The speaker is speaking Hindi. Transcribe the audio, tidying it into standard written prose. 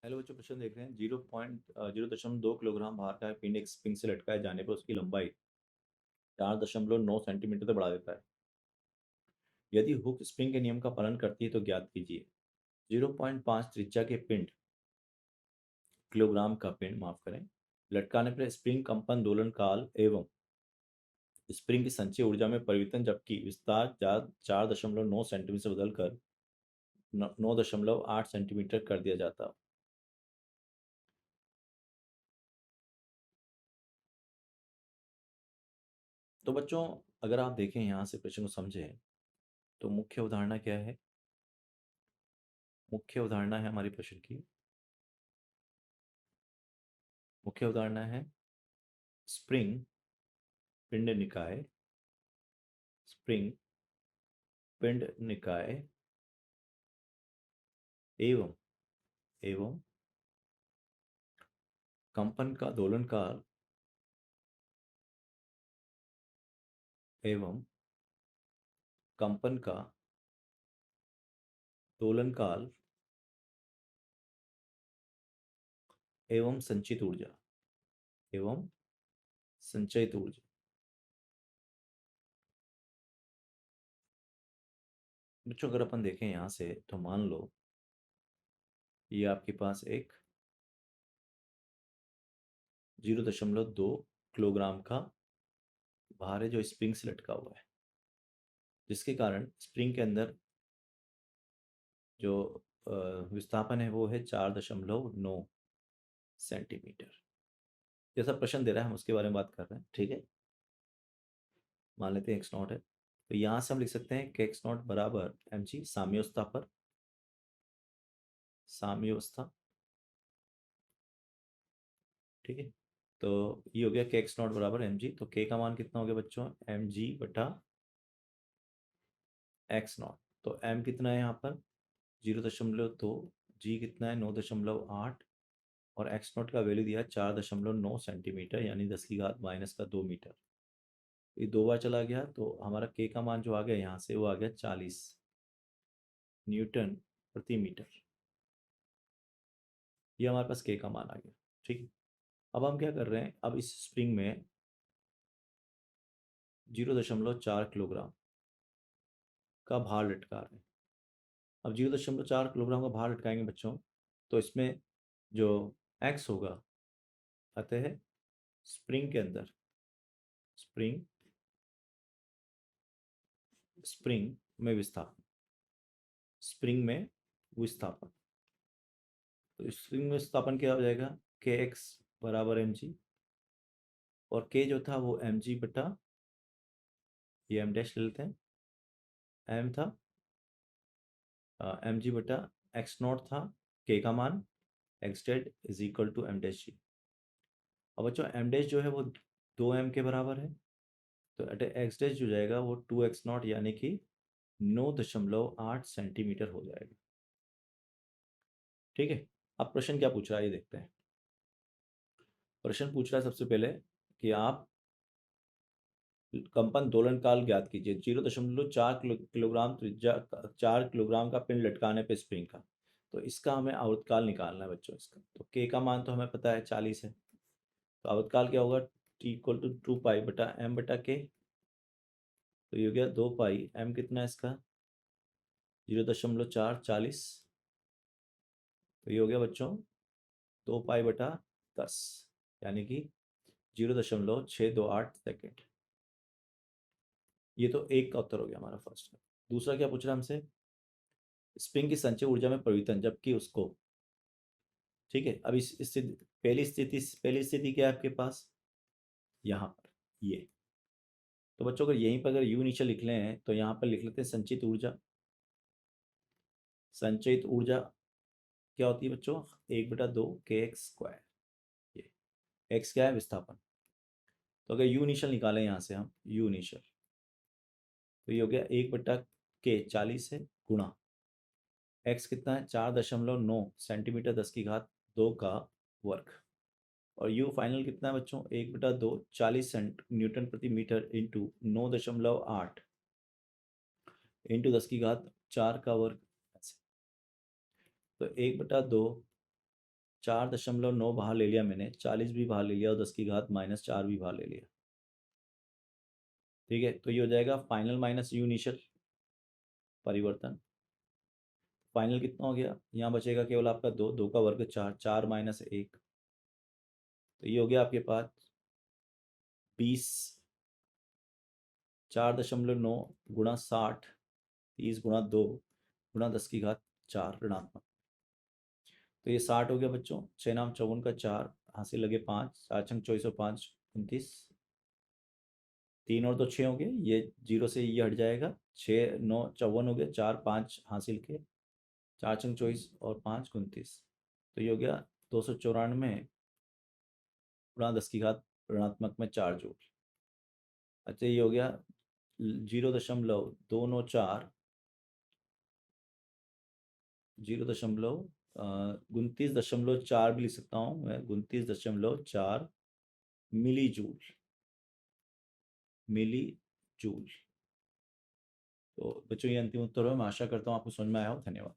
हेलो बच्चों, प्रश्न देख रहे हैं। 0.02 किलोग्राम भार का पिंड एक स्प्रिंग से लटकाए जाने पर उसकी लंबाई 4.9 सेंटीमीटर तक बढ़ा देता है। यदि हुक स्प्रिंग के नियम का पालन करती है तो ज्ञात कीजिए। 0.5 त्रिज्या के पिंड किलोग्राम का पिंड माफ करें लटकाने पर स्प्रिंग कंपन दोलन काल एवं स्प्रिंग की संचयी ऊर्जा में परिवर्तन, जबकि विस्तार 4.9 सेंटीमीटर से बदलकर 9.8 सेंटीमीटर कर दिया जाता। तो बच्चों, अगर आप देखें यहाँ से प्रश्न को समझें तो मुख्य अवधारणा क्या है। मुख्य अवधारणा है हमारी प्रश्न की, मुख्य अवधारणा है स्प्रिंग पिंड निकाय, स्प्रिंग पिंड निकाय एवं एवं कंपन का दोलन काल एवं कंपन का दोलन काल एवं संचित ऊर्जा एवं संचयित ऊर्जा। बच्चों, अगर अपन देखें यहाँ से तो मान लो ये आपके पास एक 0.2 किलोग्राम का भार है जो स्प्रिंग से लटका हुआ है, जिसके कारण स्प्रिंग के अंदर जो विस्थापन है वो है 4.9 सेंटीमीटर। जैसा प्रश्न दे रहा है हम उसके बारे में बात कर रहे हैं, ठीक है। मान लेते हैं एक्स नॉट है, तो यहाँ से हम लिख सकते हैं कि एक्स नॉट बराबर एम जी साम्यावस्था पर, साम्यावस्था, ठीक है। तो ये हो गया के एक्स नॉट बराबर एम जी, तो के का मान कितना हो गया बच्चों, एम जी बटा एक्स नॉट। तो एम कितना है यहाँ पर 0.2, जी कितना है 9.8, और एक्स नॉट का वैल्यू दिया 4.9 सेंटीमीटर यानी 10⁻²मीटर। ये दो बार चला गया तो हमारा के का मान जो आ गया यहाँ से वो आ गया 40 न्यूटन प्रति मीटर। ये हमारे पास के का मान आ गया, ठीक है। अब हम क्या कर रहे हैं, अब इस स्प्रिंग में 0.4 किलोग्राम का भार लटका रहे हैं। अब 0.4 किलोग्राम का भार लटकाएंगे बच्चों, तो इसमें जो एक्स होगा अतः स्प्रिंग के अंदर, स्प्रिंग स्प्रिंग में विस्थापन, स्प्रिंग में विस्थापन, तो स्प्रिंग में विस्थापन क्या हो जाएगा, के एक्स बराबर एम जी, और के जो था वो एम जी बटा, ये एम डैश ले लेते हैं, एम था एम जी बटा एक्स नॉट था, के का मान X dead is equal to M dash G. अब बच्चों एम डैश जो है वो 2m के बराबर है, तो अट एक्स डैश जो जाएगा वो 2x0 यानी कि 9.8 सेंटीमीटर हो जाएगा, ठीक है। अब प्रश्न क्या पूछ रहा है ये देखते हैं। प्रश्न पूछ रहा है सबसे पहले कि आप कंपन दोलन काल ज्ञात कीजिए। 0.4 किलोग्राम त्रिज्या, 4 किलोग्राम का पिंड लटकाने पे स्प्रिंग का, तो इसका हमें आवर्तकाल निकालना है बच्चों। इसका तो के का मान तो हमें पता है 40 है, तो आवर्तकाल क्या होगा, टी इक्वल टू 2 पाई बटा एम बटा के। तो ये हो गया 2 पाई, एम कितना है इसका 0.440, तो ये हो गया बच्चों 2 पाई बटा 10 यानी कि 0.628 सेकेंड। ये तो एक का उत्तर हो गया हमारा फर्स्ट। दूसरा क्या पूछ रहा है हमसे, स्प्रिंग की संचय ऊर्जा में परिवर्तन जबकि उसको, ठीक है। अब इस स्थिति, पहली स्थिति क्या है आपके पास यहाँ पर ये, तो बच्चों अगर यहीं पर अगर यू नीचे लिख लें तो यहाँ पर लिख लेते हैं संचित ऊर्जा। संचयित ऊर्जा क्या होती है बच्चों, 1/2 के एक्स स्क्वायर। ये एक्स क्या है, विस्थापन। तो अगर यू इनिशियल निकालें यहाँ से हम यू इनिशियल, तो ये हो गया 1/के 40 है गुणा एक्स कितना है 4.9 सेंटीमीटर 10⁻² का वर्ग, और यू फाइनल कितना है बच्चों 1/2 40 सेंट न्यूटन प्रति मीटर इंटू 9.8 इंटू 10⁻4 का वर्ग। तो 1/2 4.9 बाहर ले लिया मैंने, 40 भी बाहर ले लिया और 10 की घात -4 भी बाहर ले लिया। ठीक है, तो ये हो जाएगा फाइनल माइनस यू इनिशियल परिवर्तन। फाइनल कितना हो गया, यहाँ बचेगा केवल आपका 2, 2 का वर्ग 4, 4 माइनस 1, तो ये हो गया आपके पास 20, 4.9 गुणा 60, 30 गुणा 2 गुणा 10 की घात 4 ऋणात्मक। तो ये 60 हो गया बच्चों, 6 नाम 54 का 4, हासिल लगे 5, 4 छंग 24 और 5 29, 3 और 2 6 हो गए, ये 0 से ये हट जाएगा, 6 9 54 हो गया, 4 5 हासिल के, 4 छंग 24 और 5 29, तो ये हो गया 294 गुणा 10 की घात ऋणात्मक में 4 जूल। अच्छा, ये हो गया 0.294, 29.4 भी लिख सकता हूँ मैं, 29.4 मिली जूल, मिली जूल। तो बच्चों ये अंतिम उत्तर है, मैं आशा करता हूँ आपको समझ में आया हो। धन्यवाद।